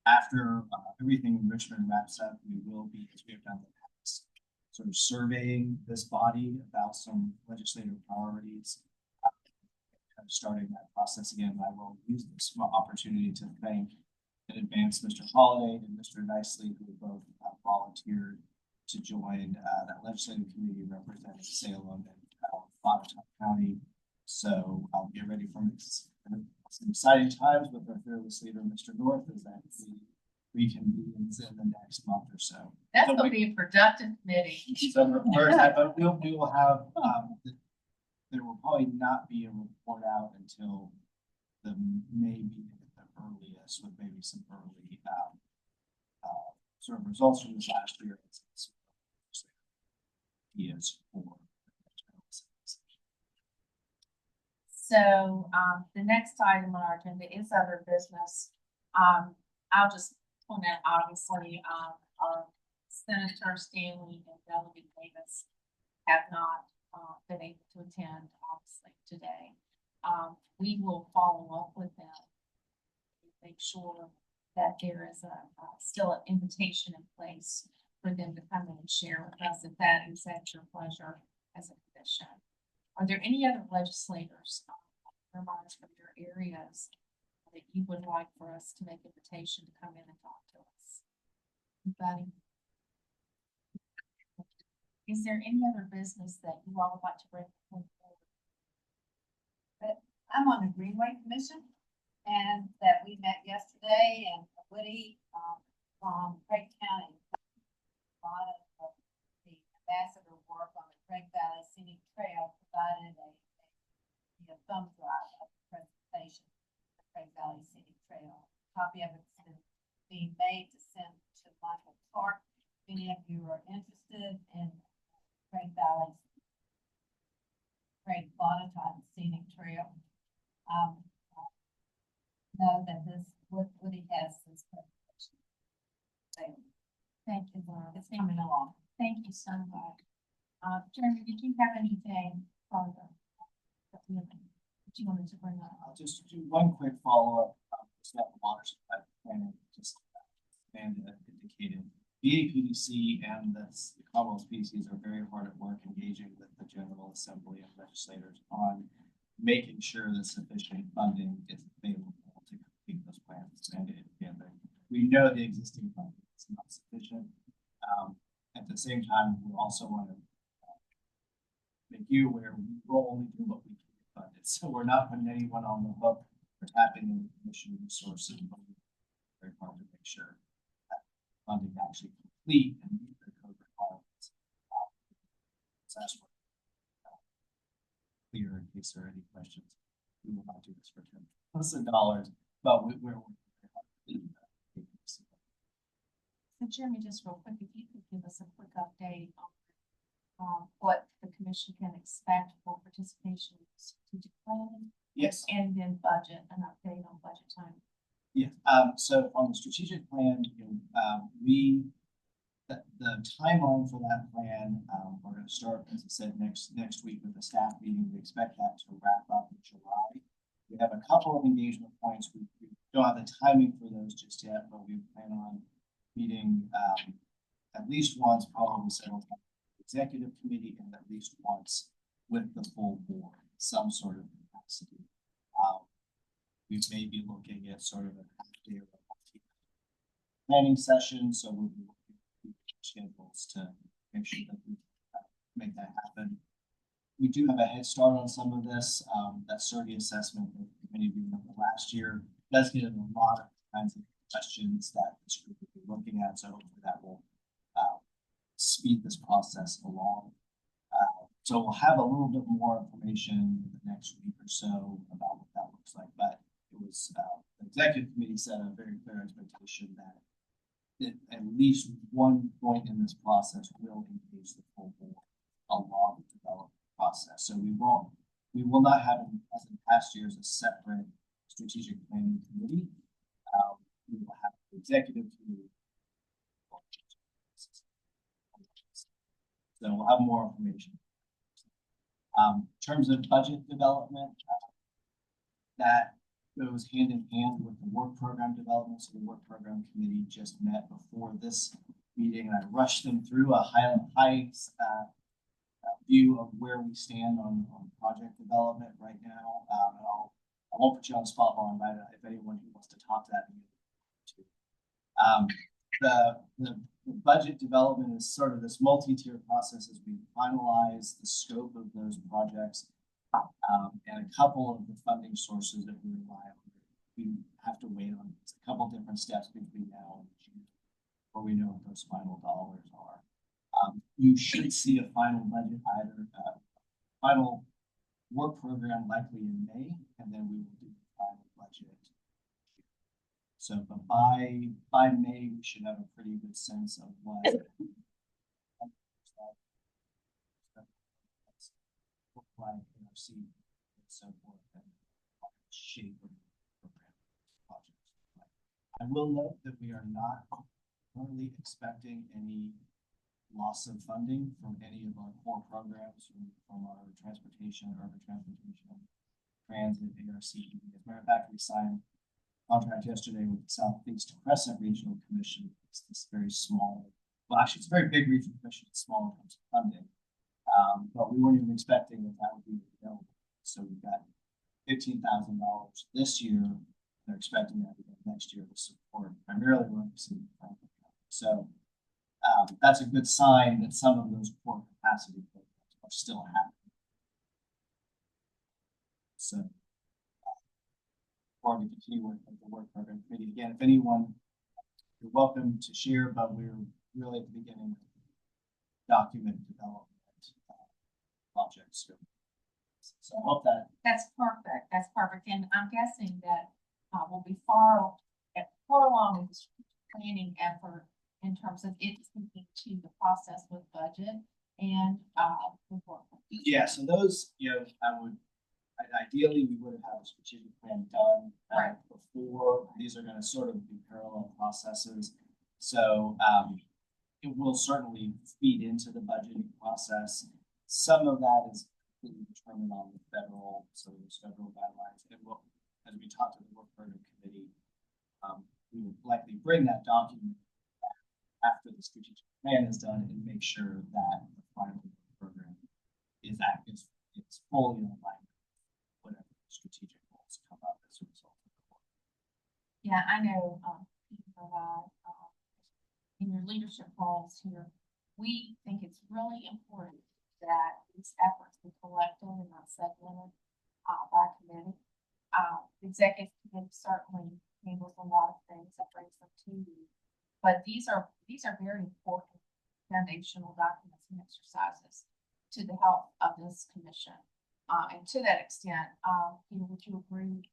after everything in Richmond wraps up, we will be, as we have done in the past, sort of surveying this body about some legislative priorities. Kind of starting that process again. I will use this opportunity to thank in advance Mr. Holiday and Mr. Nicely, who both volunteered to join that legislative committee representing Salem and Watertown County. So I'll get ready for some exciting times with our fearless leader, Mr. North, as that we can be in the next month or so. That's going to be a productive committee. So but we will have, there will probably not be a report out until the maybe at the earliest, with maybe some early sort of results from this last year. So, the next item on our agenda is other business. I'll just point out, obviously, our Senator Stanley and Delegate Davis have not, been able to attend, obviously, today. We will follow up with them. Make sure that there is still an invitation in place for them to come in and share with us, if that is at your pleasure as a commission. Are there any other legislators, remarks from your areas that you would like for us to make invitation to come in and talk to us? Anybody? Is there any other business that you all would like to bring forward? I'm on the Greenway Commission, and that we met yesterday, and Woody, from Craig County. A lot of the ambassador work on the Craig Valley Scenic Trail provided a thumb drive of the presentation of the Craig Valley Scenic Trail. Copy of it's being made to send to Michael Clark. If any of you are interested in Craig Valley, Craig Bonatine Scenic Trail, know that Woody has this presentation. Thank you, Laura. It's coming along. Thank you so much. Jeremy, did you have anything further that you wanted to bring up? I'll just do one quick follow-up. Just that the water supply planning, just Amanda indicated. BAPDC and the Commonwealth species are very hard at work engaging with the General Assembly and legislators on making sure that sufficient funding is available to complete those plans. And again, we know the existing funding is not sufficient. At the same time, we also want to make you aware we will only do what we can get funded. So we're not putting anyone on the hook for tapping into commission resources, but we're very hard to make sure that funding actually complete and meet the code requirements. So that's what clear in case there are any questions. We will not do this for $10,000, but we're working very hard to do that. So Jeremy, just real quick, if you could give us a quick update on what the commission can expect for participation in strategic planning. Yes. And then budget, an update on budget time. Yes. So on the strategic plan, the timeline for that plan, we're going to start, as I said, next week with the staff meeting. We expect that to wrap up in July. We have a couple of engagement points. We don't have the timing for those just yet, but we plan on meeting at least once, probably several times, with the executive committee, and at least once with the full board, some sort of capacity. We may be looking at sort of a half-day or a planning session, so we'll be looking at schedules to make sure that we make that happen. We do have a head start on some of this. That survey assessment that many of you remember last year does get a lot of kinds of questions that this group will be looking at, so hopefully that will speed this process along. So we'll have a little bit more information in the next week or so about what that looks like, but it was the executive committee set a very clear expectation that at least one point in this process will engage the full board along the development process. So we will not have, as in past years, a separate strategic planning committee. We will have the executive committee. So we'll have more information. In terms of budget development, that goes hand in hand with the work program development. So the work program committee just met before this meeting, and I rushed them through a high view of where we stand on project development right now. And I won't put you on the spot, but I'll invite if anyone who wants to talk to that. The budget development is sort of this multi-tier process as we finalize the scope of those projects and a couple of the funding sources that we rely on. We have to wait on a couple of different steps between now and June before we know what those final dollars are. You should see a final budget, either final work program likely in May, and then we will do the final budget. So, but by May, we should have a pretty good sense of what look like in our seat and so forth. And I will note that we are not currently expecting any loss of funding from any of our core programs, from our transportation, urban transportation, transit, ARC. As a matter of fact, we signed a contract yesterday with the Southeast Crescent Regional Commission. It's this very small, well, actually, it's a very big regional commission. It's small in terms of funding. But we weren't even expecting that would be available. So we've got $15,000 this year. They're expecting that again next year to support primarily what we've seen. So that's a good sign that some of those core capacity programs are still happening. So, or to continue with the work program committee. Again, if anyone, you're welcome to share, but we're really at the beginning of document development projects. So I hope that. That's perfect. That's perfect. And I'm guessing that we'll be far along in the planning effort in terms of it speaking to the process with budget and with work. Yeah, so those, ideally we would have had a strategic plan done Right. before. These are going to sort of be parallel processes. So it will certainly feed into the budgeting process. Some of that is determined on the federal, so there's federal guidelines. It will, as we talk to the work program committee, we will likely bring that document back after the strategic plan is done and make sure that the final program is fully in alignment with whatever strategic goals come up as a result of the work. Yeah, I know, in your leadership roles here, we think it's really important that these efforts be collective and not segmented by committee. The executive committee certainly handles a lot of things that brings them to you, but these are very important foundational documents and exercises to the health of this commission. And to that extent, would you agree?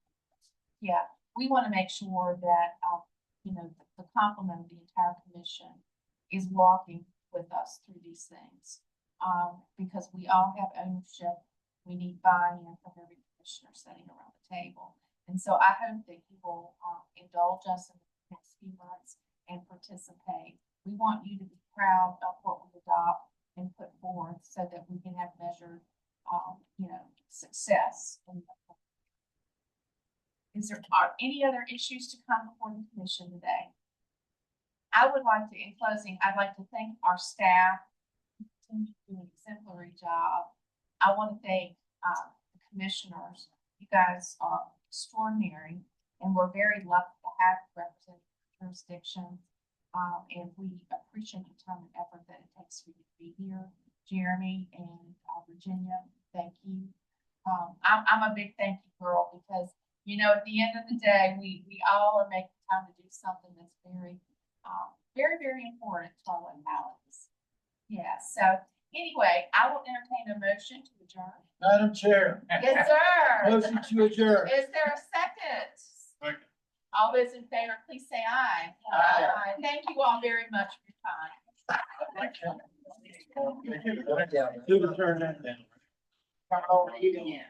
Yeah, we want to make sure that the complement of the entire commission is walking with us through these things. Because we all have ownership, we need buy-in from every commissioner sitting around the table. And so I hope that you will indulge us in the next few months and participate. We want you to be proud of what we adopt and put forth so that we can have measured, success. Are any other issues to come before the commission today? I would like to, in closing, I'd like to thank our staff. Do an exemplary job. I want to thank the commissioners. You guys are extraordinary, and we're very lucky to have represented jurisdictions. And we appreciate the time and effort that it takes for you to be here. Jeremy and Virginia, thank you. I'm a big thank you girl because at the end of the day, we all are making time to do something that's very, very important to our localities. Yeah, so anyway, I will entertain a motion to adjourn. Madam Chair. Yes, sir. Motion to adjourn. Is there a second? Second. All those in favor, please say aye. Aye. Thank you all very much for your time. Who will turn that down? Yeah.